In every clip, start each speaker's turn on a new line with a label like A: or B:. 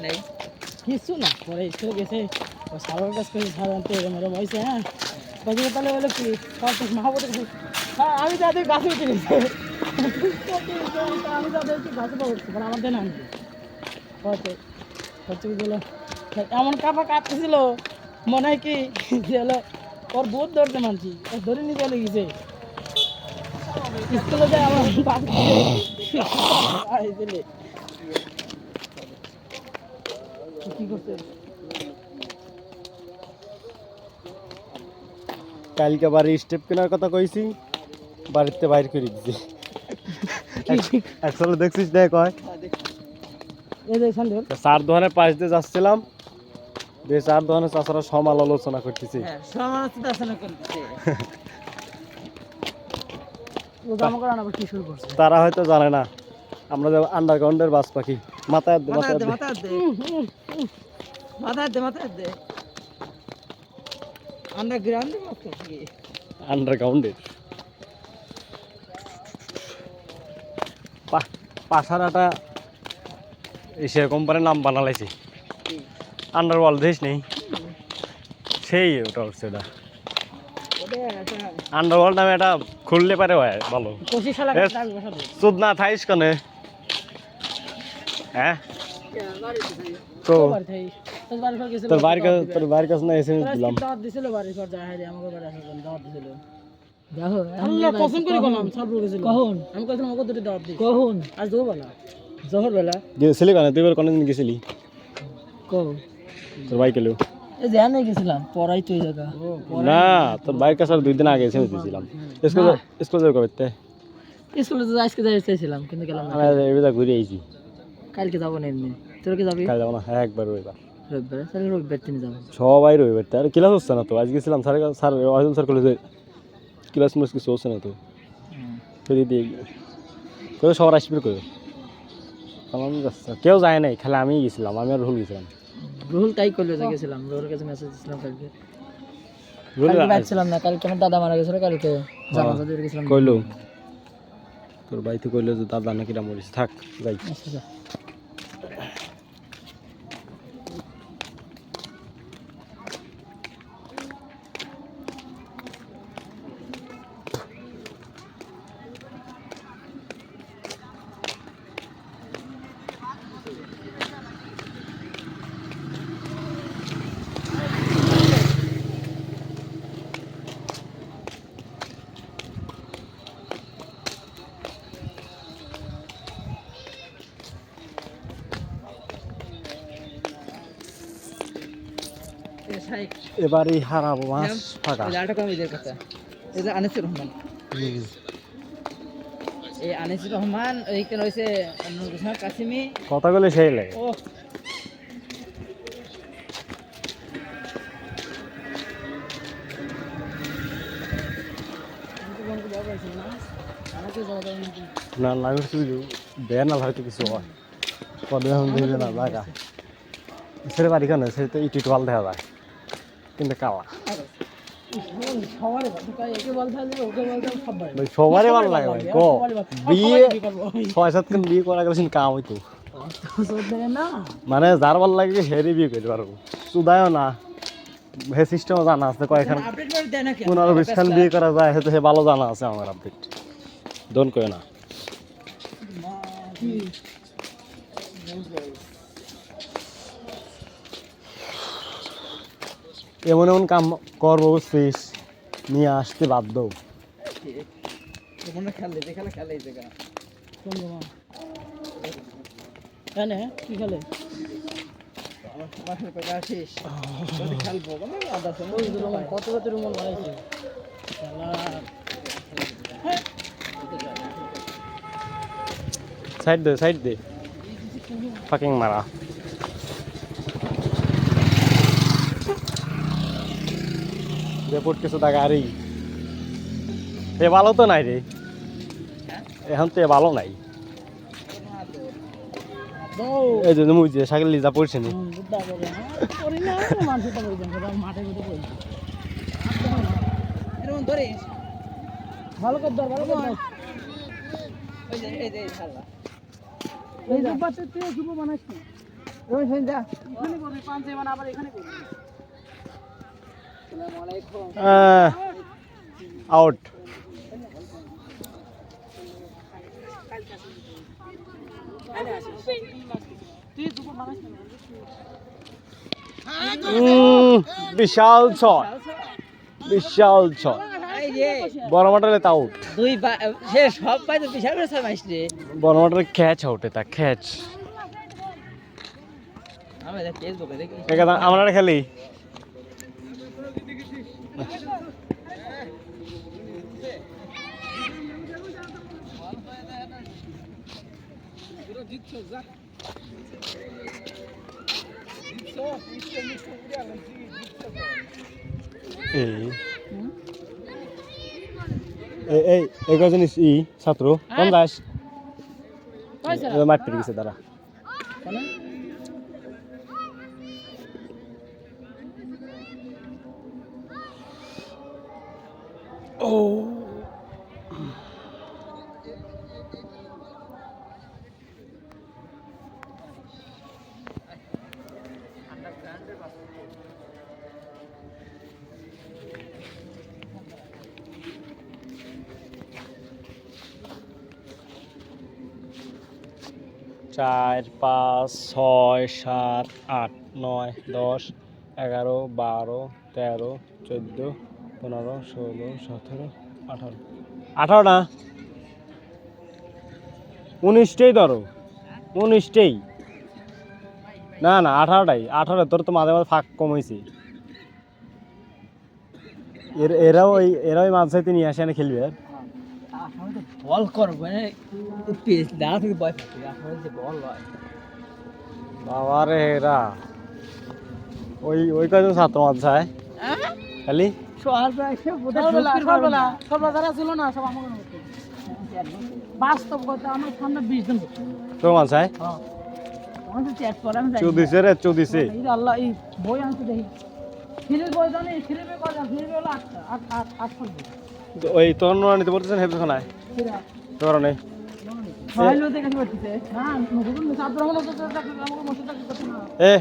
A: নাই
B: কিছু না পরে স্কুলে গেছে ও সাবার কাজ করে সাধারণত মেরে বয়সে হ্যাঁ বাকি তাহলে বলে কি পাঁচ মহাবত হ্যাঁ আমি তাদের গাছে উঠে গেছি আমি তাদের গাছে উঠছি কারণ আমার দেন আনবে হচ্ছে হচ্ছে বলো এমন কাপা কাটতেছিল মনে হয় কি যে হলো ওর বোধ ধরতে মানছি ও ধরে নিয়ে চলে গেছে স্কুলে যায় আমার কি করছে
C: কালকে বাড়ি স্টেপ কেনার কথা কইছি বাড়িতে বাইর করে দিছি আসলে দেখছিস না কয়
B: এই যে স্যান্ডেল
C: চার দোকানের পাশ দিয়ে যাচ্ছিলাম যে চার দোকানের চাষারা সমালোচনা করতেছি
B: হ্যাঁ সমালোচনা করতেছে ও জামা করে আবার কি শুরু করছে
C: তারা হয়তো জানে না আমরা যে আন্ডারগ্রাউন্ডের বাস পাখি মাথায়
B: মাথায় আন্ডারগ্রাউন্ডে
C: আন্ডারগ্রাউন্ডের পাশারাটা এসে কোম্পানির নাম বানালাইছে আন্ডারওয়ার্ল্ড দেশ নেই সেই ওটা হচ্ছে ওটা আন্ডারওয়ার্ল্ড নামে এটা খুললে পারে হয় ভালো চোদ না থাইস কনে হ্যাঁ তো তোর বাড়ির কাছে না এসে দিলাম
B: দিছিল বাড়ির ঘর যায় রে আমাকে বাড়ি আসলে দাওয়াত দিছিল দেখো আল্লাহ কসম করে গেলাম সব লোক গেছিল কখন আমি কইছিলাম ওকে দুটো দাওয়াত দিই কখন আজ দুপুরবেলা জোহরবেলা
C: গেছিলি কেন তুই এবার কোনদিন গেছিলি
B: কখন
C: তোর বাইক এলো
B: এই জানে গেছিলাম পড়াই তো এই জায়গা
C: না তোর বাইক কাছে 2 দিন আগে এসে দিয়েছিলাম স্কুল যাবে কবে
B: স্কুলে তো আজকে যাই চাইছিলাম কিন্তু গেলাম না
C: আমি এবারে ঘুরে আইছি
B: কালকে যাবো না এমনি তোর কি যাবি
C: কাল যাবো না একবার রবিবার
B: তাহলে রবিবার দিন যাবো
C: সবাই রবিবার আর ক্লাস হচ্ছে না তো আজকে ছিলাম স্যার অজম স্যার কলেজে ক্লাস মিস কিছু হচ্ছে না তো ফেরি দিয়ে করে সবার আসবে করে কেউ যায় নাই খালি আমিই গেছিলাম আমি আর রুহুল গেছিলাম
B: রুহুল তাই কলেজে গেছিলাম রুহুলের কাছে মেসেজ দিয়েছিলাম কালকে বাইছিলাম না কালকে আমার দাদা মারা গেছিল কালকে জানাজা দিয়ে গেছিলাম
C: কইলো তোর বাইতে কইলো যে দাদা নাকি মরিস থাক যাই
B: আচ্ছা
C: এবারই হারাবো মাছ ফাঁকা
B: এই যে আনিসুর রহমান এই আনিসুর রহমান এইখানে হয়েছে কাসিমি
C: কথাগুলো সেই লাগে
B: ও
C: না লাগে বেয়া না হয়তো কিছু হয় পদে দিলে না লাগা সেটা বাড়ি কেন সে তো ইটি টোয়াল দেখা যায় কিন্তু কালা সবারই ভালো লাগে ভাই কো বিয়ে 6-7 দিন বিয়ে করা গেলে কাম হইতো মানে যার ভালো লাগে হেরি বিয়ে করতে পারবো সুদায়ও না হে সিস্টেম জানা আছে কয়েকখান 15-20 খান বিয়ে করা যায় হে ভালো জানা আছে আমার আপডেট ডোন্ট কই না এমন এমন কাম করবো বুঝছিস নিয়ে আসতে বাধ্য
B: কি খেলে কত কত রুমল বানাইছে
C: সাইড দে ফাকিং মারা কিছু গাড়ি এ ভালো তো নাই রে এখন তো ভালো নাই এই যে মুই যে সাইকেল লিজা পড়ছে নি
B: ভালো কর দর ভালো কর এই যে এই যে শালা এই যে বাচ্চা তুই শুভ বানাইছিস তুমি শুন যা এখানে করবি পাঁচে মানে আবার এখানে করবি আসসালামু আলাইকুম
C: আউট
B: তুই দুপুর বানাস না
C: বিশাল ছয় বিশাল ছয় বড় মাঠে আউট
B: দুই সে সব পাই তো বিশাল করে ছয় মাইস রে
C: বড় মাঠে ক্যাচ আউট এটা ক্যাচ
B: আমি এটা ফেসবুকে দেখি
C: একা আমরা খেলি এই কজন ই ছাত্র কোন দাস মাঠ পেয়ে গেছে তারা ও চার পাঁচ ছয় সাত আট নয় 10 11 12 13 14 15 16 17 18 18 না 19টাই ধরো 19টাই না না 18টাই 18 তোর তো মাঝে মাঝে ফাঁক কম হয়েছে এরাও মাঝে নিয়ে আসে না খেলবে
B: বল করব মানে পেস দাঁড়া থেকে বয় ফাটি আসলে যে বল হয়
C: বাবা রে এরা ওই কয়জন ছাত্র মাঝায় খালি
B: সব যারা ছিল না সব আমার বাস্তব কথা আমার সামনে 20 জন
C: তোর মাঝায়
B: চ্যাট করে আমি
C: চৌদিছে রে চৌদিছে
B: আল্লাহ এই বই আনতে দেখি ফিরের বই জানি ফিরের কয় জানি ফিরের হলো 8
C: ওই তোর নোরা নিতে বলতেছেন হেফজ খানায় তোর নেই
B: ফাইলও দেখে পড়তেছে না নতুন ছাত্র হলো তো চাকরি আমাকে মসজিদ চাকরি করতে না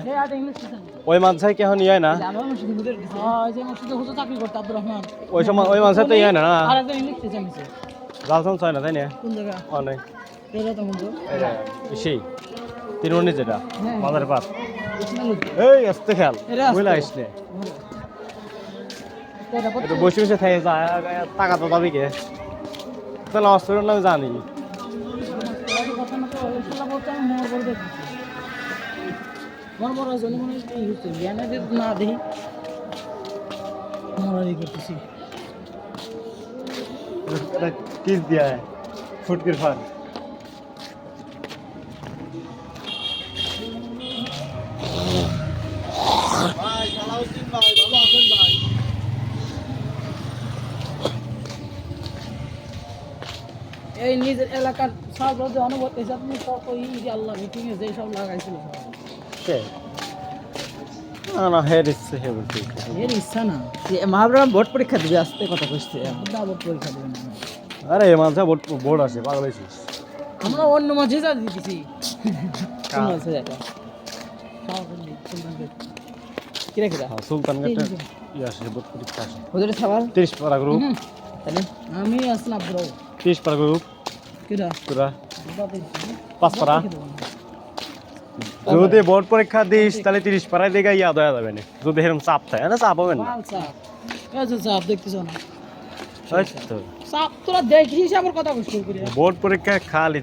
B: এই আট ইংলিশ টিচার
C: ওই মাঝায় কেন ইয়ে না
B: আমার মসজিদ হুজুর হ্যাঁ যে মসজিদে হুজুর চাকরি করতে আব্দুর রহমান
C: ওই সময় ওই মাঝায় তো ইয়ে না
B: আর একজন ইংলিশ টিচার নিছে
C: জালসন ছয় না তাই না
B: কোন জায়গা
C: অনেক
B: এটা তো বন্ধু
C: সেই তিনমণি যেটা মাদার পাত
B: ইসমাইল
C: এই আসতে খেয়াল বুঝলা আসলে এটা বসে বসে থাকে টাকা তো দাবি কে তাহলে অস্ত্রের নামে জানি
B: না দেখি মরারি করতেছি
C: কিস দিয়া ফুটকির ফান
B: এই নিজের এলাকার সব রোজে অনুভূতি আপনি কত আল্লাহ মিটিং এ যেসব লাগাইছিল
C: না হের ইচ্ছে হে বলতে
B: এর ইচ্ছা না মহাবরাম ভোট পরীক্ষা দিবে আসতে কথা কইছে ভোট পরীক্ষা দিবে না
C: আরে এ মাঝে বোর্ড আছে পাগল হইছিস
B: আমরা অন্য মাঝে যা দিতেছি কোন আছে এটা কি রেখে দাও
C: সুলতানগঞ্জে ই আসে বোর্ড পরীক্ষা আসে
B: হুজুরের সওয়াল
C: 30 পারা গ্রুপ
B: তাহলে আমি আসলাম ব্রো
C: 30 পারা গ্রুপ
B: কিরা
C: তোরা 5 পারা যদি বোর্ড পরীক্ষা দিস তাহলে 30 পারায় দেখা ইয়াদ হয়ে যাবে না যদি এরকম চাপ থাকে না চাপ হবে না
B: চাপ দেখতেছ না
C: তো
B: চাপ তোরা দেখিস আমার কথা কইছ করি
C: বোর্ড পরীক্ষা খালি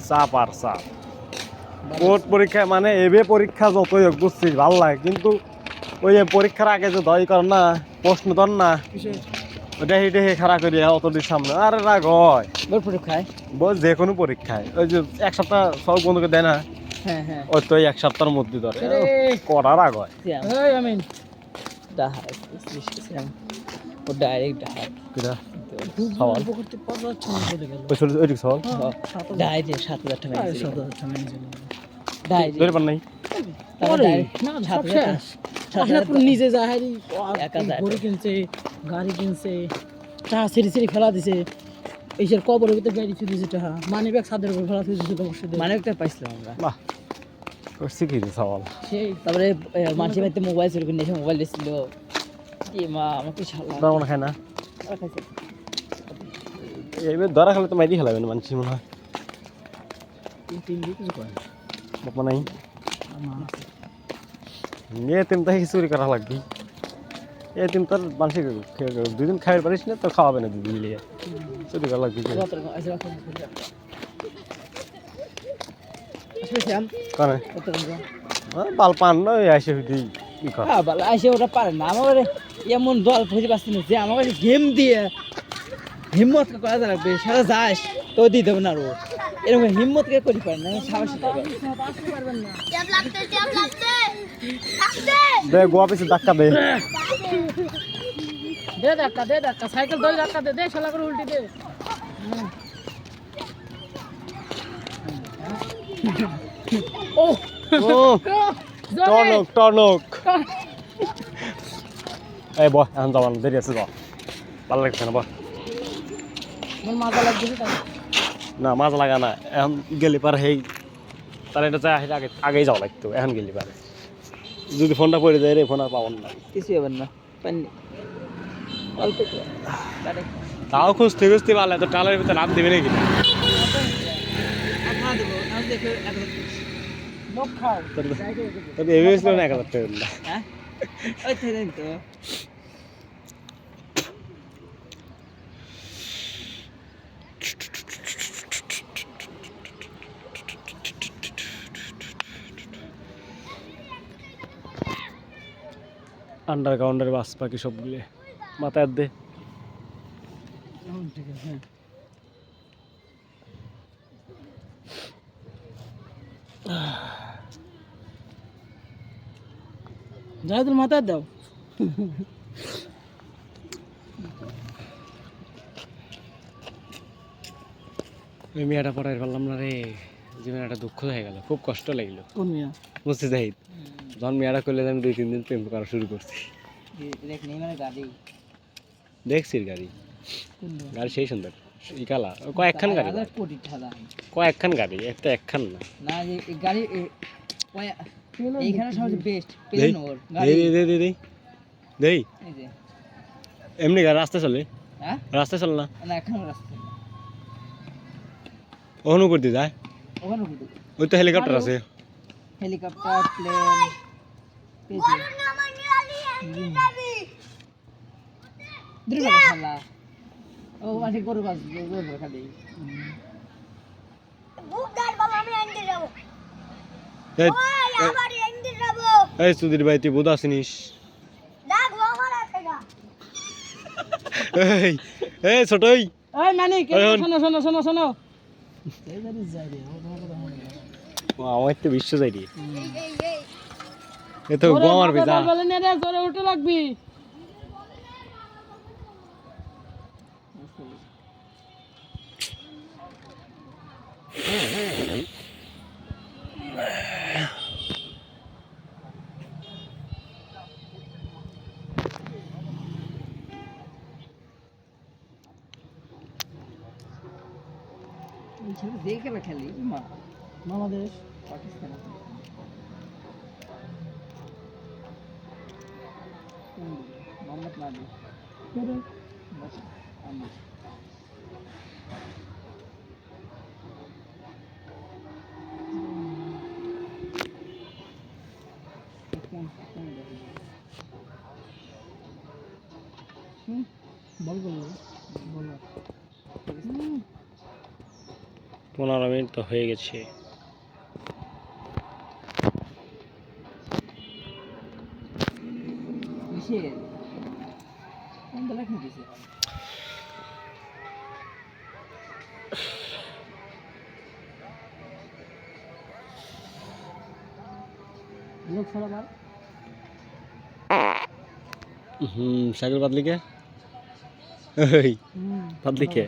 C: চাপ আর চাপ বোর্ড পরীক্ষা মানে এবে পরীক্ষা যতই হোক বুঝছিস ভালো লাগে কিন্তু ওই যে পরীক্ষার আগে যে দয় কর না প্রশ্ন ধর না ডেহে ডেহে খাড়া করি অতটির সামনে আরে রাগ হয়
B: বোর্ড পরীক্ষায়
C: যে কোনো পরীক্ষায় ওই যে এক সপ্তাহ সব বন্ধুকে দেয় না
B: হ্যাঁ হ্যাঁ
C: ওই তো এক সপ্তাহের মধ্যে ধরে কড়া রাগ হয়
B: এই আমিন ডাহাত ও ডাইরেক্ট ডাহাত
C: কিরা
B: সওয়াল করতে পারছ না বলে গেল
C: ওই চলে ওই সওয়াল
B: ডাইরেক্ট 7000 টাকা মেরেছে 7000 টাকা মেরেছে ডাইরেক্ট
C: ধরে পার নাই
B: না 7000 পুরো নিজে যাহারি গরু কিনছে গাড়ি কিনছে চা সিঁড়ি ফেলা দিছে এইসব কবরের ভিতরে গাড়ি দিছে টাকা মানি ব্যাগ ছাদের উপর ফেলা দিয়েছিল মসজিদে মানি ব্যাগটা পাইছিলাম আমরা
C: বাহ করছি কি রে সওয়াল
B: সেই তারপরে মানুষের বাড়িতে মোবাইল চুরি করে নিয়ে এসে মোবাইল দিয়েছিল কি মা আমাকে শালা
C: দরমন খায় না
B: খাইছে
C: এইবার ধরা খেলে তো মাইরি খেলাবে না মানুষ মনে হয়
B: তিন দিন কিছু করে
C: বাপ নাই নিয়ে তুমি তাই চুরি করা লাগবি তুমি তোর মানুষের দুদিন খাইতে পারিস না তো খাওয়াবে না দুদিন মিলিয়ে চুরি করা লাগবি কানে বাল পান না এসে দিই
B: আইসে ওটা পারে না আমার এমন দল খুঁজে পাচ্ছি না যে আমার কাছে গেম দিয়ে হিম্মত করা লাগবে সারা যাস তো দিয়ে দেবে না আরো এরকম হিম্মত কে করি পারে না সাহস
C: দে গোয়া পিছে ধাক্কা দে
B: দে ধাক্কা সাইকেল ধরে ধাক্কা দে শালা করে উল্টি দে ও
C: টনক এই বয় এখন যাবান দেরি আছে যাও ভালো লাগছে না বয়
B: মাজা লাগছে
C: না মাজা লাগা না এখন গেলি পারে হেই তাহলে এটা চাই আগে আগেই যাওয়া লাগতো এখন গেলি পারে যদি ফোনটা পড়ে যায় রে ফোন আর পাবন না
B: কিছু হবে না অল্প
C: তাও খুঁজতে খুঁজতে পারলে তো টালের ভিতরে নাম দেবে নাকি তবে এভাবে ছিল না 1000 টাকা
B: হ্যাঁ ওই তো
C: আন্ডারগ্রাউন্ডের বাস পাখি সবগুলো মাথায় দে
B: ঠিক আছে যাই তোর মাথায় দাও
C: ওই মেয়েটা পড়াই পারলাম না রে জীবনে একটা দুঃখ হয়ে গেল খুব কষ্ট লাগলো
B: কোন মিয়া
C: বুঝতে যাই যখন মেয়েটা করলে আমি 2-3 দিন প্রেম করা শুরু করছি দেখছি গাড়ি গাড়ি সেই সুন্দর ইকালা কয়েকখান গাড়ি কয়েকখান গাড়ি একটা একখান না
B: না এই গাড়ি এইখানে সবচেয়ে বেস্ট
C: দেই এমনি গাড়ি রাস্তা চলে
B: হ্যাঁ
C: রাস্তা চলে না
B: না এখন রাস্তা
C: ওখানে করতে যায়
B: ওখানে
C: ওই তো হেলিকপ্টার আছে
B: হেলিকপ্টার প্লেন খেলা ও মাঠে গরু বাস গরু খালি
C: এই সুধীর ভাই তুই বোধ আসিনিস এই ছোটই
B: এই মানিক শোনো শোনো শোনো শোনো
C: আমার তো বিশ্ব যাই রে এ তো গোয়ার ভেজা
B: জোরে উঠে লাগবি দেখে না খেলি বাংলাদেশ পাকিস্তান মোহাম্মদ নাবি বল বল বল
C: 15 মিনিট তো হয়ে গেছে সাইকেল बदली के बदली के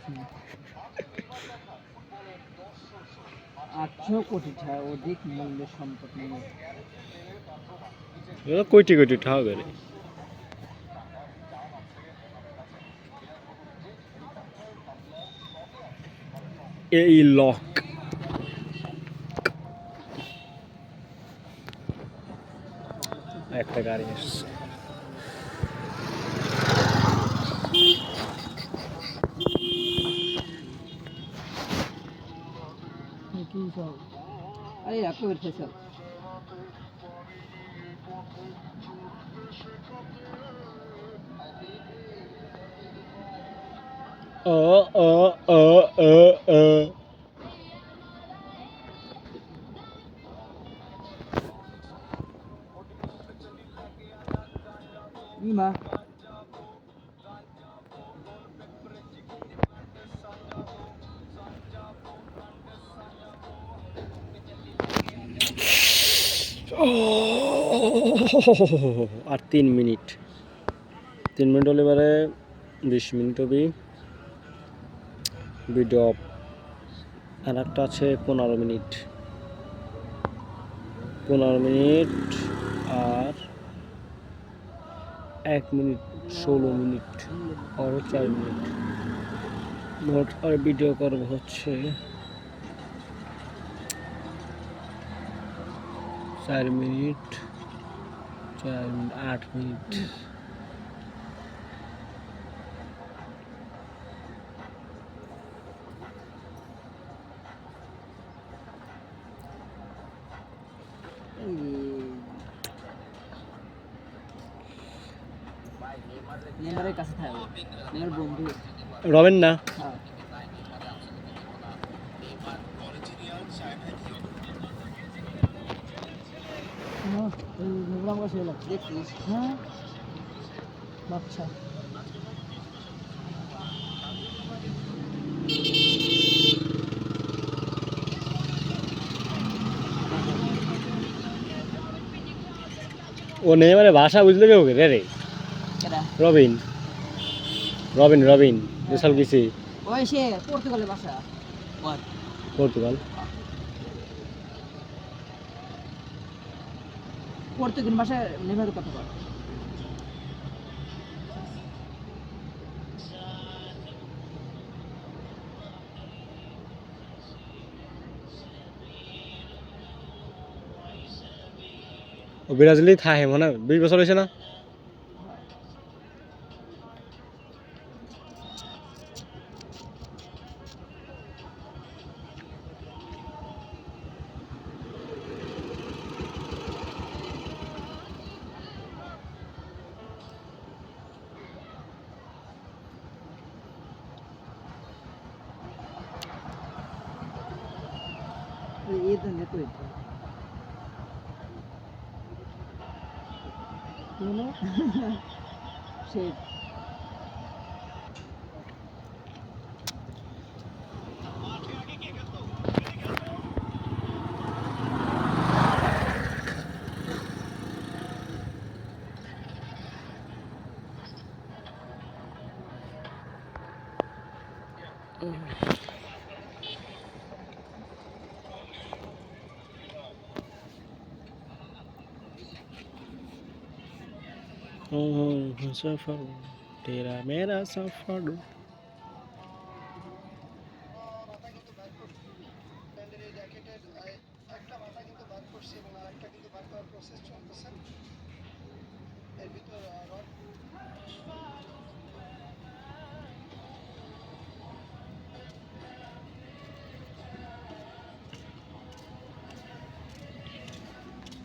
B: 800 কোটি টাকা অধিক মূল্যের সম্পদ নিয়ে
C: এগুলো কোটি কোটি টাকা করে এই লক একটা গাড়ি এসছে।
B: কি সব
A: আরে রাখো বের ফেসাল
C: ও ও ও ও ও
A: ইমা
C: আর 3 মিনিট হলে এবারে 20 মিনিট হবে ভিডিও। আর একটা আছে 15 মিনিট আর 1 মিনিট 16 মিনিট আরও 4 মিনিট মোট। আর ভিডিও করবো হচ্ছে 4 মিনিট 8 মিনিট।
A: নেমারের কাছে থাকবে নেমার বন্ধু
C: রবেন না
A: হ্যাঁ
B: এই প্রোগ্রাম কাছে এলো
A: দেখছিস
B: হ্যাঁ বাচ্চা
C: ও নেই মানে ভাষা বুঝলে কেউ রে রে
A: কেডা
C: রবিন রবিন রবিন বিশাল কিছু
A: ওই সে পর্তুগালের ভাষা বল
C: পর্তুগাল
A: পর্তুগাল ভাষায় নেমারের কথা বল
C: ও ব্রাজিলেই থাকে মনে হয় 20 বছর হয়েছে না।
A: এই তো নেতো সে
C: सफर तेरा मेरा सफर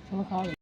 B: চলো খাওয়া